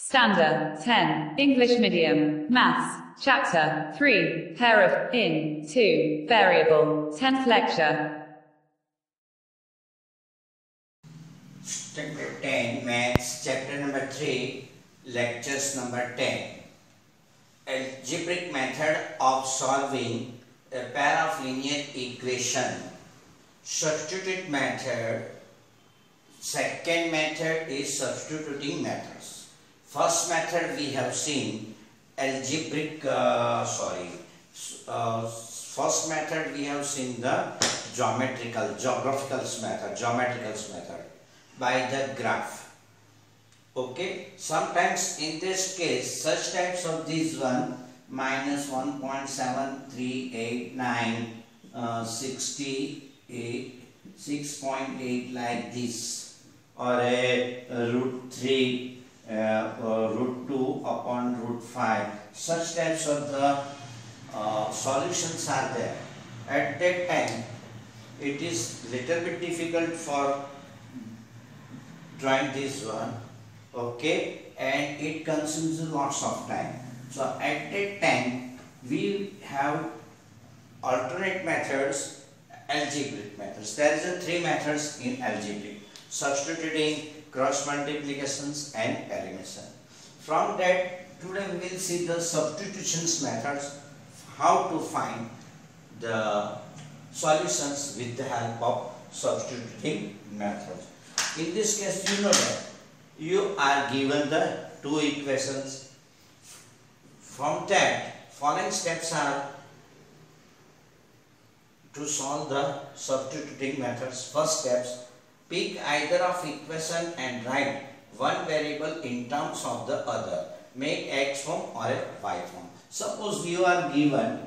Standard 10, English Medium, Maths, Chapter 3, Pair of, in, 2, Variable, 10th Lecture. Standard 10, Maths, Chapter number 3, Lectures number 10. Algebraic method of solving a pair of linear equation. Substitute method. Second method is substituting methods. First method we have seen algebraic, first method we have seen the geographical method by the graph. Okay, sometimes in this case such types of these one minus 1.7389 6.8 like this, or a root 3 root 2 upon root 5, such types of the solutions are there. At that time it is little bit difficult for drawing this one, okay, and it consumes lots of time. So at that time we have alternate methods, algebraic methods. There is a 3 methods in algebraic: substituting, cross multiplications and elimination. From that, today we will see the substitutions methods, how to find the solutions with the help of substituting methods. In this case, you know that you are given the 2 equations. From that, following steps are to solve the substituting methods. First steps: pick either of equation and write one variable in terms of the other. Make x form or a y form. Suppose you are given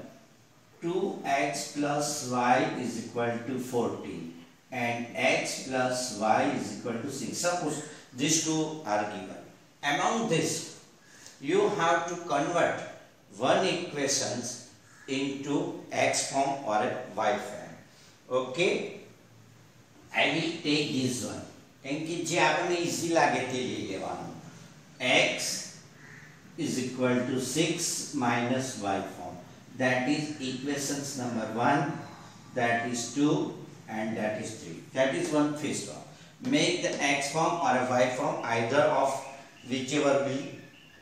2x plus y is equal to 14 and x plus y is equal to 6. Suppose these two are given. Among this, you have to convert one equations into x form or a y form. Okay. I will take this one. क्योंकि जे आपने easy लागे ते ले लेवानो. X is equal to 6 minus y form. That is equations number 1, that is 2, and that is 3. That is one first one. Make the x form or a y form either of whichever will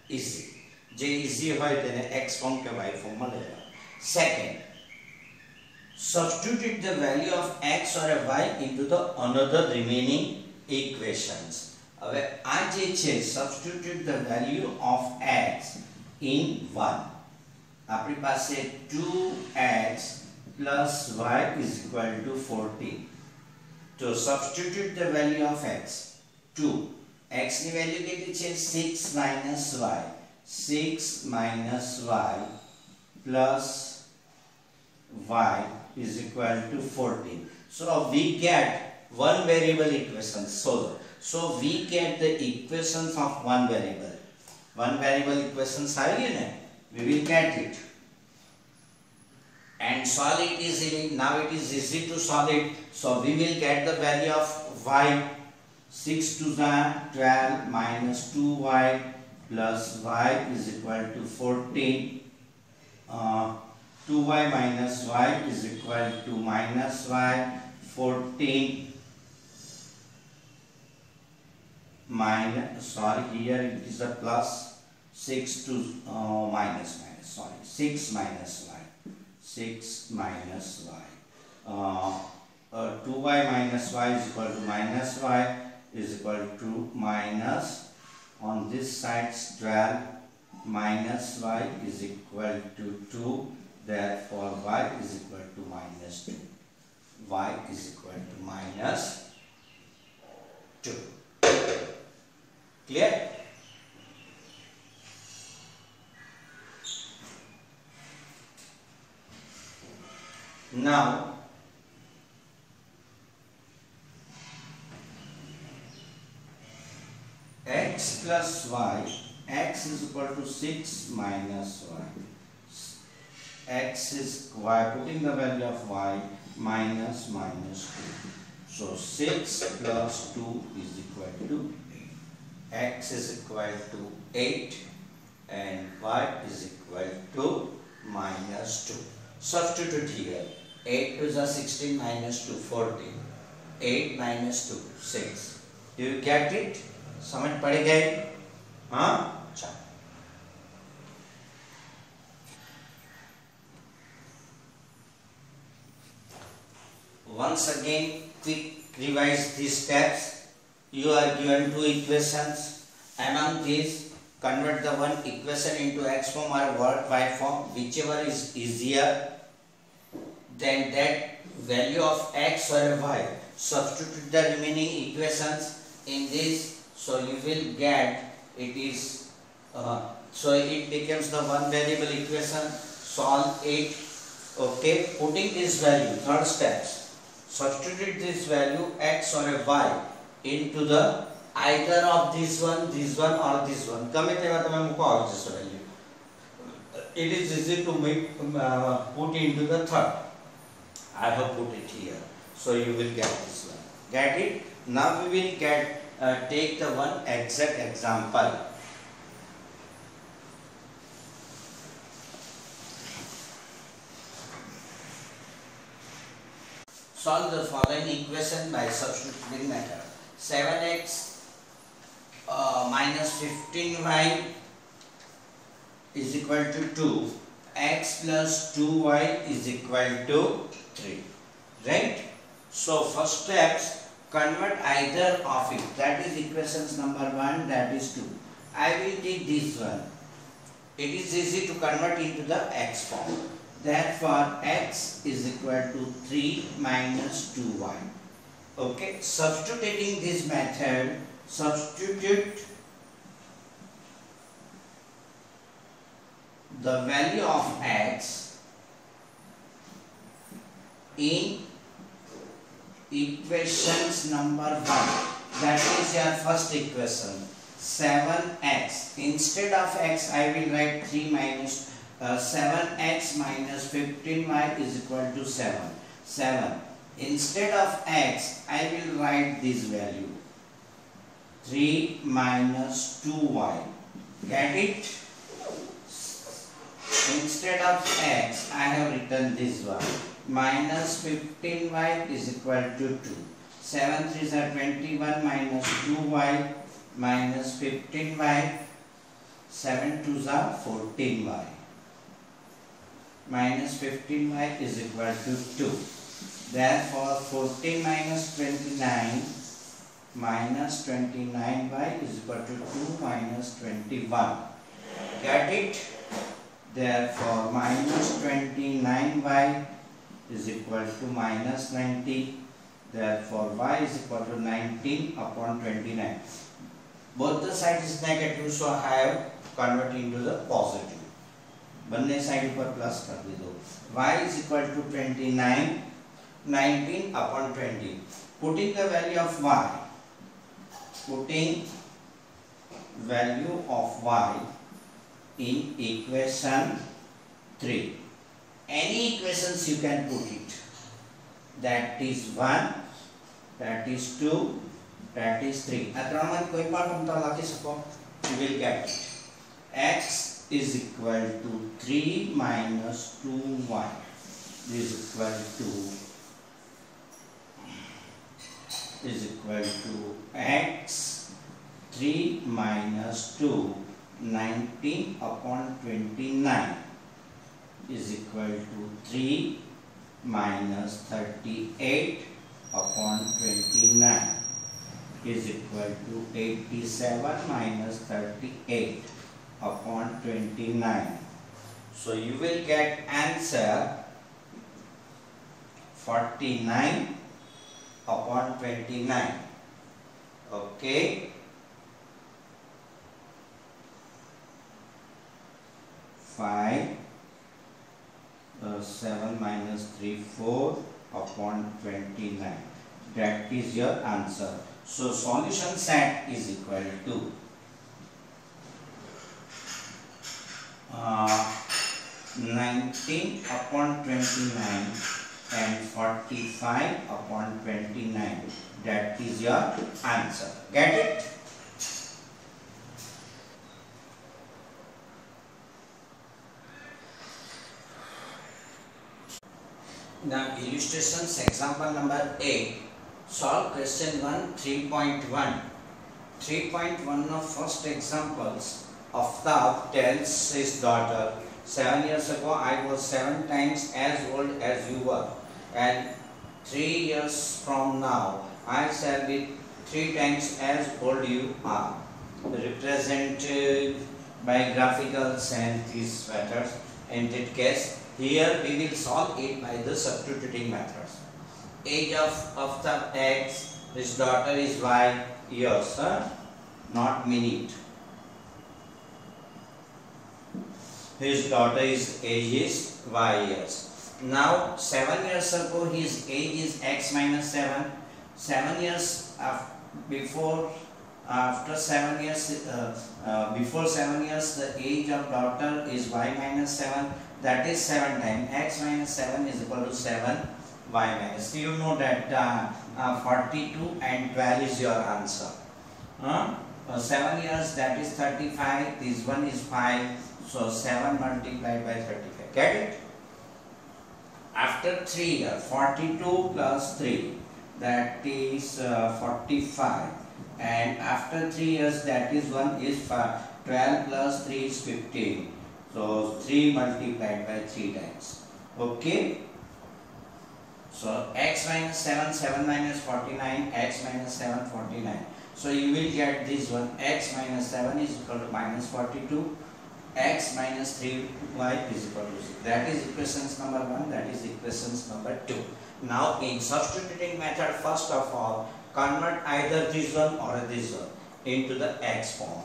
easy. J easy होय तेने x form के y form में लेवा. Second, substitute the value of x or a y into the another remaining equations. હવે આ જે છે substitute the value of x in 1. આપણી પાસે 2x plus y is equal to 14. So substitute the value of x. 2. x ની value કેટલી છે? 6 minus y. 6 minus y plus y is equal to 14. So we get one variable equation. So we get the equations of one variable. One variable equations are in it. We will get it and solve it easily. Now it is easy to solve it. So we will get the value of y. 6 to the 12 minus 2y plus y is equal to 14. 2y minus y is equal to minus y. 14 minus, here it is a plus. 6 to minus 6 minus y. 6 minus y. 2y minus y is equal to minus y is equal to minus, on this side 12 minus y is equal to 2. Therefore y is equal to minus 2. Y is equal to minus 2. Clear? Now x plus y, x is equal to 6 minus y. X is y, putting the value of y, minus 2. So 6 plus 2 is equal to 8. x is equal to 8 and y is equal to minus 2. Substitute here. 8 to the 16 minus 2 14. 8 minus 2 6. Do you get it? समझ पड़ गए? हाँ? अच्छा. Once again, quick revise these steps. You are given two equations. Among these, convert the one equation into x form or y form, whichever is easier. Then that value of x or y. Substitute the remaining equations in this, so you will get it is. So it becomes the one variable equation. Solve it. Okay. Putting this value. Third steps. Substitute this value x or y into the either of this one or this one. गमे तेवा तमे मुको आवी जशे value. It is easy to make put into the third. I have put it here, so you will get this one. Get it? Now we will get take the one exact example. Solve the following equation by substituting method. 7x minus 15y is equal to 2. X plus 2y is equal to 3. Right? So first steps, convert either of it. That is equations number 1, that is 2. I will take this one. It is easy to convert into the x form. Therefore, x is equal to 3 minus 2y. Okay, substituting this method, substitute the value of x in equations number 1. That is your first equation. 7x. Instead of x, I will write 3 minus 7x minus 15y is equal to 7. 7. Instead of x, I will write this value. 3 minus 2y. Get it? Instead of x, I have written this one. Minus 15y is equal to 2. 7 3s are 21 minus 2y minus 15y. 7 2s are 14y. Minus 15y is equal to 2. Therefore, 14 minus 29 minus 29y is equal to 2 minus 21. Get it? Therefore, minus 29y is equal to minus 90. Therefore, y is equal to 19 upon 29. Both the sides is negative, so I have converted into the positive. बन्ने side पर plus कर दो. y is equal to 29, 19 upon 20. Putting the value of y. Putting value of y in equation 3. Any equations you can put it. That is 1, that is 2, that is 3. अतरामन कोई part हम तो लाके सको. You will get it. X is equal to 3 minus 2y is equal to x 3 minus 2 19 upon 29 is equal to 3 minus 38 upon 29 is equal to 87 minus 38 upon 29. So you will get answer 49 upon 29. Okay. 5 7 minus 3 4 upon 29. That is your answer. So solution set is equal to 19 upon 29 and 45 upon 29. That is your answer. Get it? Now illustrations, example number 8. Solve question 1 3.1. 3.1 of first examples. Aftab tells his daughter, 7 years ago I was 7 times as old as you were, and 3 years from now I shall be 3 times as old you are. Represented by graphicals and these methods. In that case, here we will solve it by the substituting methods. Age of the X, his daughter is Y years, not minute. His daughter is age is Y years. Now 7 years ago his age is X minus 7. 7 years before after 7 years before 7 years the age of daughter is Y minus 7, that is 7 times X minus 7 is equal to 7 Y minus. You know that 42 and 12 is your answer. 7 years, that is 35, this one is 5, so 7 multiplied by 35, get it? After 3 years, 42 plus 3, that is 45, and after 3 years, that is 1 is 12 plus 3 is 15, so 3 multiplied by 3 times, okay? So x minus 7, 7 minus 49, x minus 7, 49. So you will get this one, x minus 7 is equal to minus 42, x minus 3y is equal to 6. That is equations number 1, that is equations number 2. Now in substituting method, first of all, convert either this one or this one into the x form.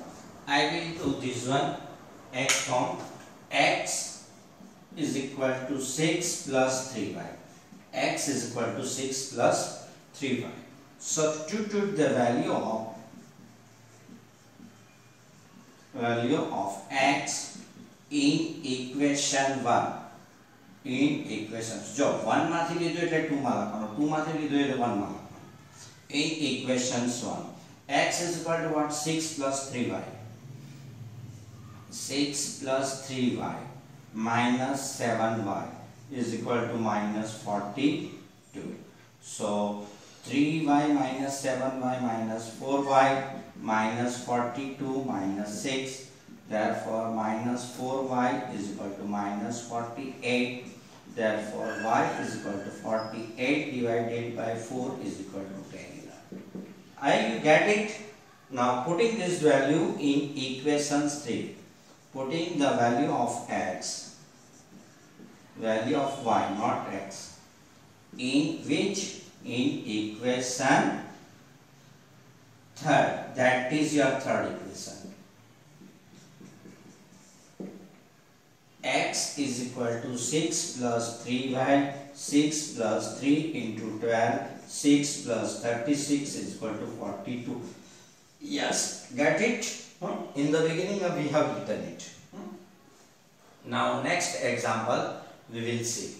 I will do this one, x form, x is equal to 6 plus 3y. X is equal to 6 plus 3y. Substitute the value of x in equation 1. In equations. જો 1 માંથી લીધું એટલે 2 માં લખવાનું, 2 માંથી લીધું એટલે 1 માં લખવાનું. In equations 1, x is equal to what? 6 plus 3y. 6 plus 3y minus 7y is equal to minus 42. So 3y minus 7y minus 4y minus 42 minus 6. Therefore minus 4y is equal to minus 48. Therefore y is equal to 48 divided by 4 is equal to 10. You get it? Now putting this value in equations 3. Putting the value of x, value of y, not x, in which? In equation third, that is your third equation. X is equal to 6 plus 3y, 6 plus 3 into 12, 6 plus 36 is equal to 42. Yes, get it? In the beginning we have written it. Now next example we will see.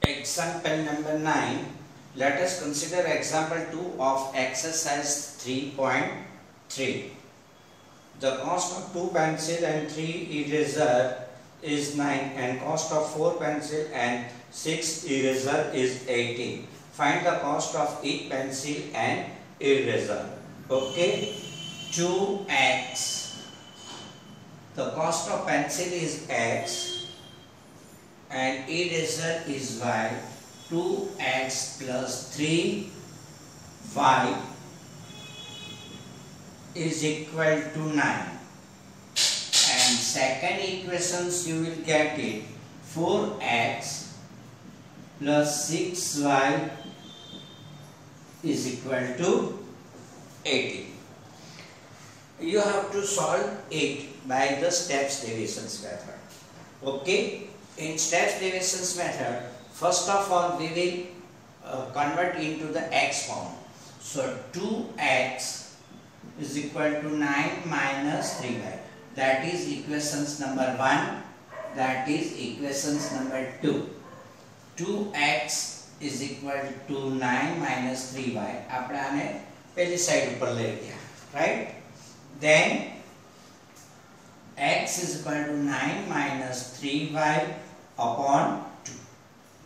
Example number 9. Let us consider example 2 of exercise 3.3. The cost of 2 pencil and 3 eraser is 9 and cost of 4 pencil and 6 eraser is 18. Find the cost of each pencil and eraser. Okay, 2x. The cost of pencil is x and eraser is y. 2x plus 3y is equal to 9. And second equations you will get it, 4x plus 6y is equal to 18. You have to solve it by the steps divisions method. Okay, in steps divisions method, first of all we will convert into the x form. So 2x is equal to 9 minus 3y. That is equations number 1. That is equations number 2. 2x is equal to 9 minus 3y. આપણે આને પેલી side ઉપર લઈ ગયા, right? Then x is equal to 9 minus 3y upon 2.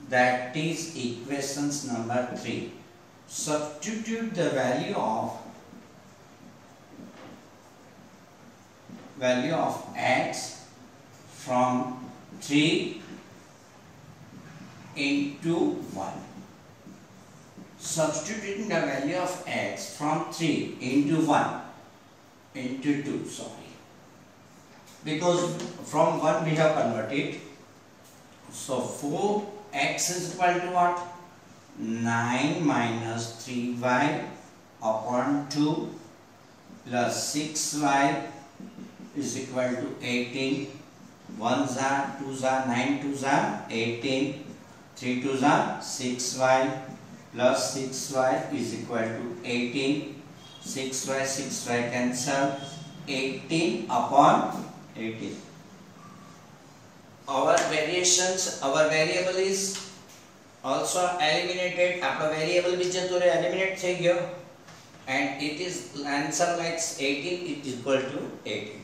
That is equations number 3. Substitute the value of x from 3 into 1. Substituting the value of x from 3 into 1 into 2, sorry, because from 1 we have converted. So 4x is equal to what? 9 minus 3y upon 2 plus 6y is equal to 18. 1s are 2s are 9 2s are 18. 3 2s are 6y plus 6y is equal to 18. 6y cancel. 18 upon 18. Our variable is also eliminated. Our variable which is eliminate થઈ ગયો, and it is answer like 18 is equal to 18.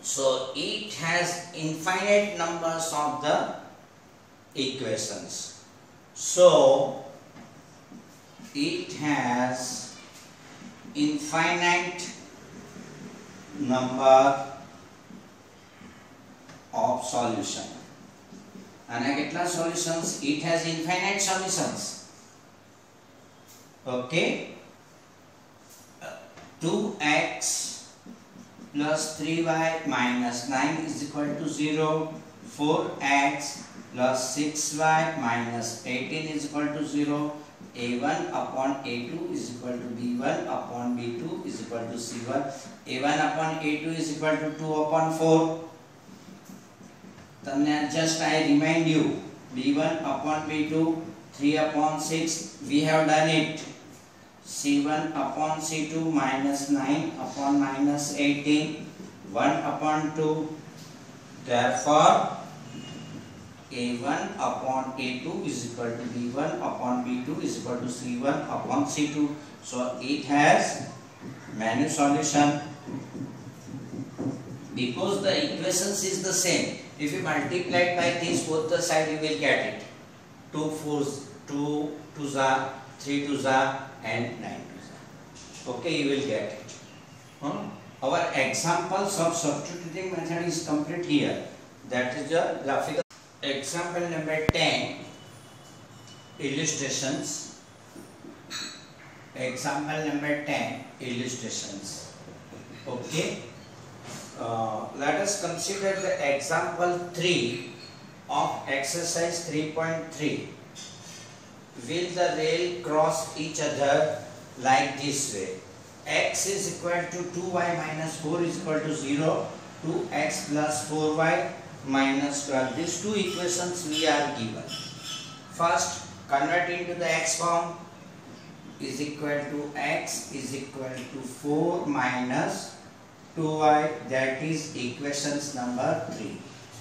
So it has infinite numbers of the equations. So it has infinite number of solution. And કેટલા solutions? It has infinite solutions. Okay. 2x plus 3y minus 9 is equal to 0. 4x plus 6y minus 18 is equal to 0. A1 upon A2 is equal to B1 upon B2 is equal to C1. A1 upon A2 is equal to 2 upon 4. Just I remind you, B1 upon B2, 3 upon 6, we have done it. C1 upon C2 minus 9 upon minus 18, 1 upon 2. Therefore, A1 upon A2 is equal to B1 upon B2 is equal to C1 upon C2. So it has many solutions because the equations is the same. If you multiply by this both the side, you will get it. 2 4s, 2 2s are, 3 2s are, and 9 2s are. Okay, you will get it. Our examples of substituting method is complete here. That is the graphical. Example number 10, illustrations. Example number 10, illustrations. Okay. Let us consider the example 3 of exercise 3.3. Will the rail cross each other like this way? X is equal to 2y minus 4 is equal to 0. 2x plus 4y minus 12. These two equations we are given. First, convert into the x form. Is equal to x is equal to 4 minus 2y, that is equations number 3.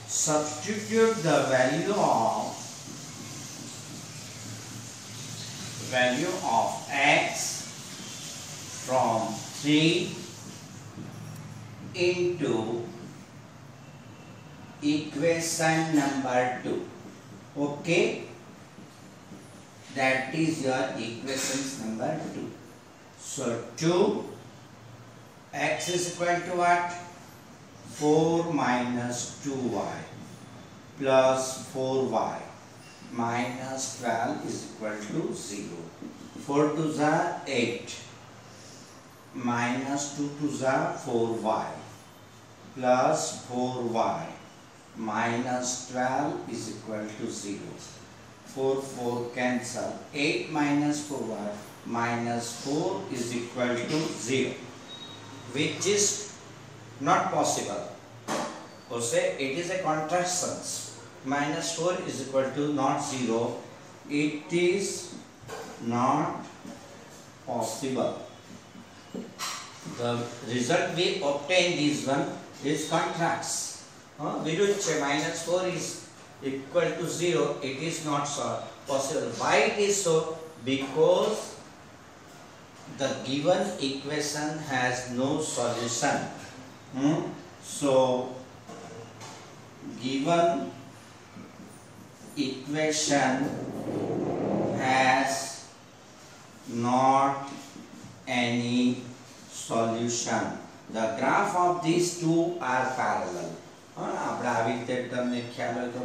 Substitute the value of x from 3 into equation number 2. Okay, that is your equations number 2. So 2 x is equal to what? 4 minus 2y plus 4y minus 12 is equal to 0. 4 2s are 8 minus 2 2s are 4y plus 4y minus 12 is equal to 0. 4 4 cancel. 8 minus 4y minus 4 is equal to 0. Which is not possible. Or say it is a contraction. Minus 4 is equal to not 0. It is not possible. The result we obtain this one is contrast. We do minus 4 is equal to 0. It is not possible. Why it is so? Because the given equation has no solution. So given equation has not any solution. The graph of these two are parallel. આપણે આવી રીતે તમને ખ્યાલ હોય તો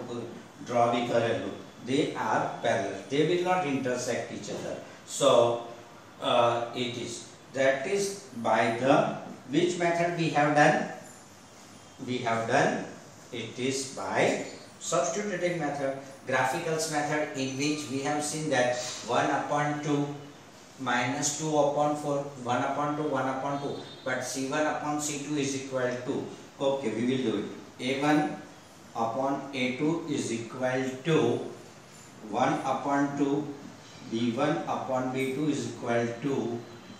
draw બી કરેલું. They are parallel. They will not intersect each other. So it is. That is by the which method we have done? We have done it is by substituting method, graphicals method, in which we have seen that 1 upon 2 minus 2 upon 4, 1 upon 2, 1 upon 2, but C1 upon C2 is equal to, okay, we will do it. A1 upon A2 is equal to 1 upon 2, B1 upon B2 is equal to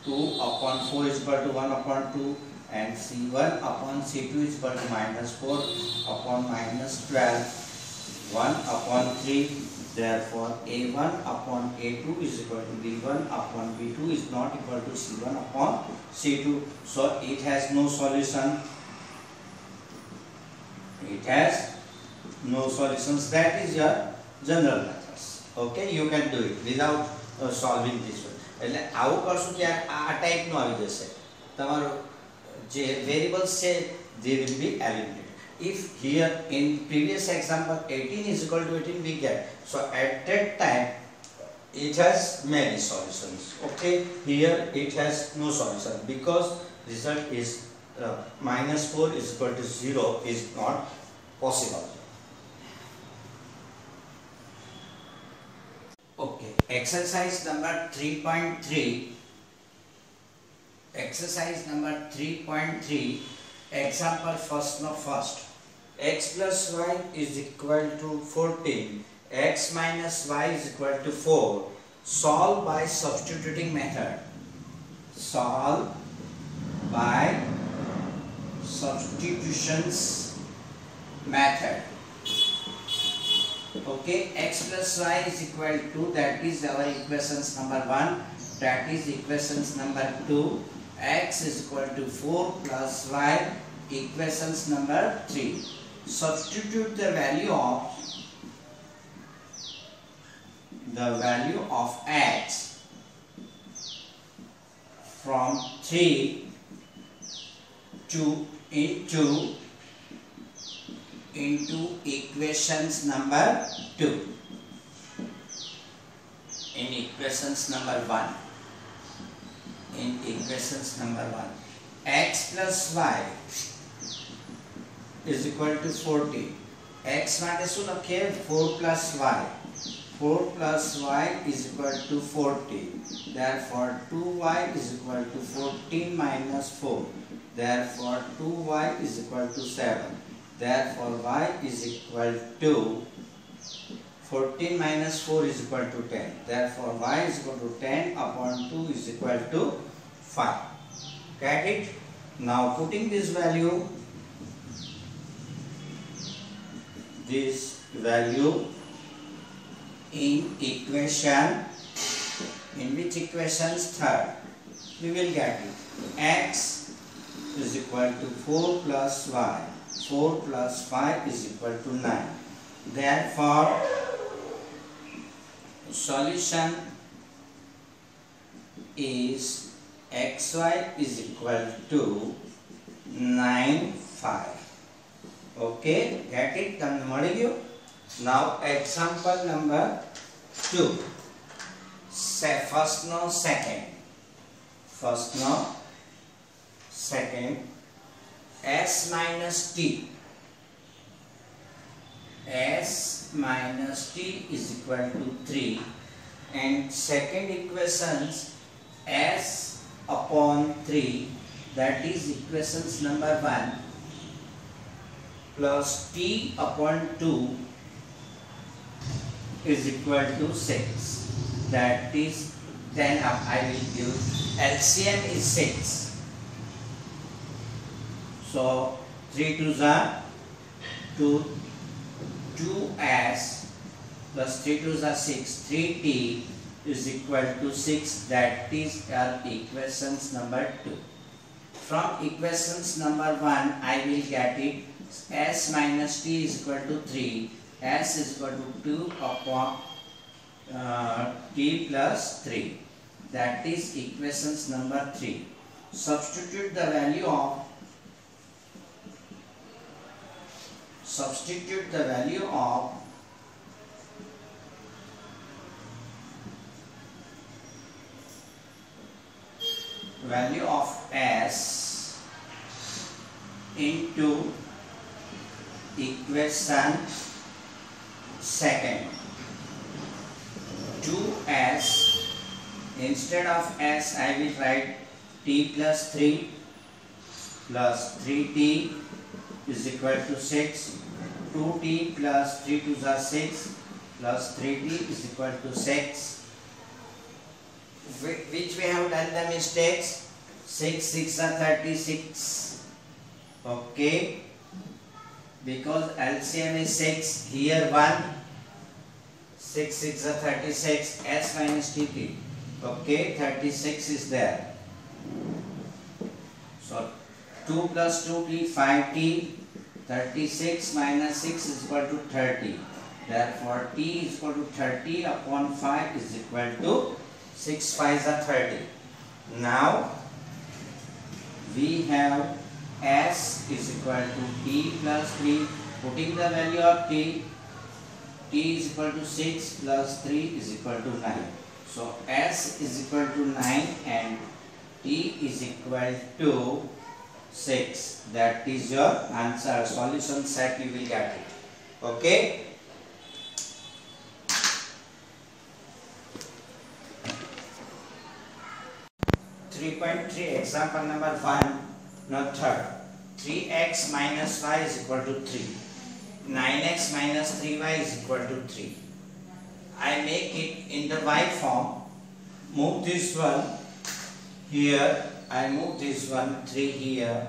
2 upon 4 is equal to 1 upon 2, and C1 upon C2 is equal to minus 4 upon minus 12, 1 upon 3. Therefore, A1 upon A2 is equal to B1 upon B2 is not equal to C1 upon C2. So, it has no solution. It has no solutions. That is your general methods. Okay, you can do it without solving this one. એટલે આવું કરશું કે આ ટાઈપનું આવી જશે. તમારો જે વેરિયેબલ્સ છે they will be eliminated. If here in previous example 18 is equal to 18 we get, so at that time it has many solutions. Okay, here it has no solution because result is minus 4 is equal to 0 is not possible. Okay, exercise number 3.3. Exercise number 3.3. Example first. X plus y is equal to 14. X minus y is equal to 4. Solve by substituting method. Solve by substitutions method. Okay, x plus y is equal to, that is our equations number 1. That is equations number 2. X is equal to 4 plus y, equations number 3. Substitute the value of x from 3 to into equations number 2. In equations number 1. In equations number 1, x plus y is equal to 14. X માટે શું લખીએ? 4 plus y. 4 plus y is equal to 14. Therefore 2y is equal to 14 minus 4. Therefore 2y is equal to 7. Therefore y is equal to 14 minus 4 is equal to 10. Therefore y is equal to 10 upon 2 is equal to 5. Get it? Now putting this value in equation, in which equations? Third. We will get it. X is equal to 4 plus y. 4 plus 5 is equal to 9. Therefore solution is xy is equal to 9, 5. Okay, get it? તમને મળી ગયું? Now example number 2. First no second. S minus t. S minus t is equal to 3, and second equations s upon 3, that is equations number 1, plus t upon 2 is equal to 6. That is, then I will give LCM is 6. So 3 2s are 2s plus 3 2s are 6. 3t is equal to 6. That is our equations number 2. From equations number 1, I will get it s minus t is equal to 3. S is equal to 2 upon t plus 3. That is equations number 3. Substitute the value of s into equation second. 2s, instead of s I will write t plus 3 plus 3t is equal to 6. 2t plus 3 2s are 6 plus 3t is equal to 6. Which we have done the mistakes. 6 6 are 36. Okay, because LCM is 6. Here 1. 6 6 are 36. S minus tt. Okay, 36 is there. So 2 plus 2t 5t. 36 minus 6 is equal to 30. Therefore t is equal to 30 upon 5 is equal to 6 5s are 30. Now we have s is equal to t plus 3. Putting the value of t is equal to 6 plus 3 is equal to 9. So s is equal to 9 and t is equal to 6. That is your answer. Solution set, you will get it. Okay. Example number 1. Now third. 3x minus y is equal to 3. 9x minus 3y is equal to 3. I make it in the y form. Move this one here. I move this one 3 here.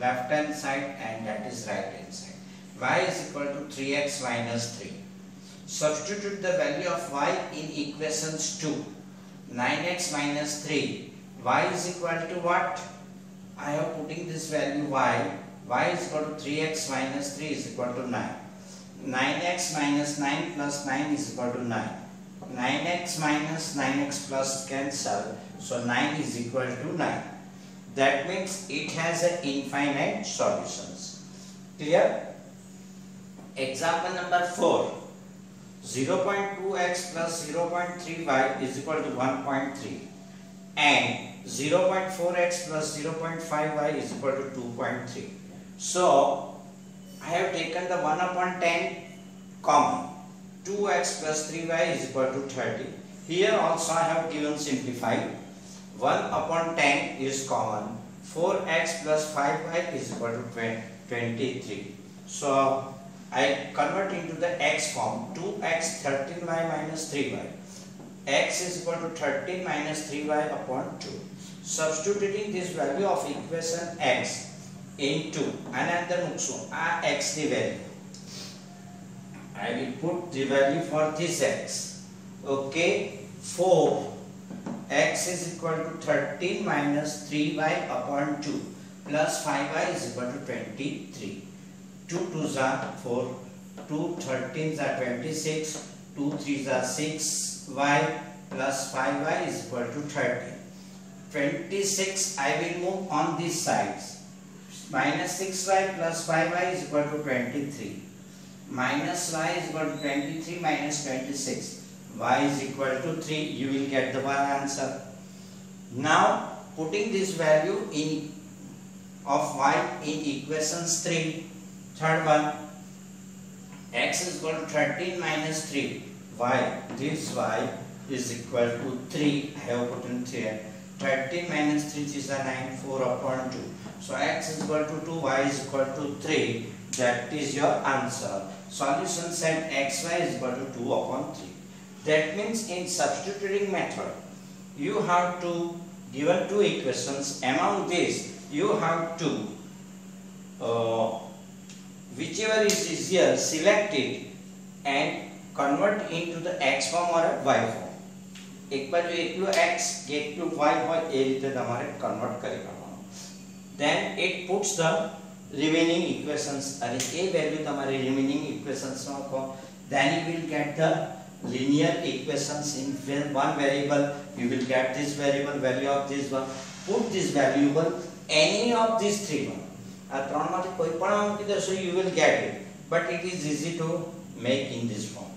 Left hand side and that is right hand side. Y is equal to 3x minus 3. Substitute the value of y in equations 2. 9x minus 3. Y is equal to what? I have putting this value y. Y is equal to 3x minus 3 is equal to 9. 9x minus 9 plus 9 is equal to 9. 9x minus 9x plus cancel. So 9 is equal to 9. That means it has an infinite solutions. Clear? Example number 4. 0.2x plus 0.3y is equal to 1.3 and 0.4x plus 0.5y is equal to 2.3. So I have taken the 1 upon 10 common. 2x plus 3y is equal to 30. Here also I have given simplified. 1 upon 10 is common. 4x plus 5y is equal to 23. So I convert into the x form. 2x 13y minus 3y. X is equal to 13 minus 3y upon 2. Substituting this value of equation x into another muksu x the value. I will put the value for this x. Okay, 4 x is equal to 13 minus 3y upon 2 plus 5y is equal to 23. 2 2s are 4, 2 13s are 26, 2 3s are 6y plus 5y is equal to 30. 26 I will move on these sides. Minus 6y plus 5y is equal to 23. Minus y is equal to 23 minus 26. Y is equal to 3. You will get the one answer. Now putting this value in of y in equations 3. Third one. X is equal to 13 minus 3. Y. This y is equal to 3. I have put in here. 13 minus 3 is a 9. 4 upon 2. So x is equal to 2. Y is equal to 3. That is your answer. Solution set xy is equal to 2 upon 3. That means in substituting method, you have to given two equations. Among these, you have to whichever is easier, select it and convert into the x form or a y form. એક બાજુ એકલું x કે એકલું y હોય એ રીતે તમારે convert કરી કરવાનું. then it puts the remaining equations. अरे ये value तुम्हारे remaining equations में को, then you will get the linear equations in one variable. You will get this variable value of this one. Put this variable any of these three one. ત્રણ માંથી કોઈ પણ મૂકી દેશો, you will get it. But it is easy to make in this form.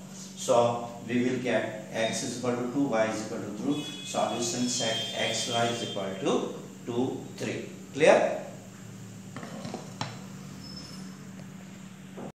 So we will get x is equal to 2, y is equal to 3. Solution set x, y is equal to 2, 3. Clear?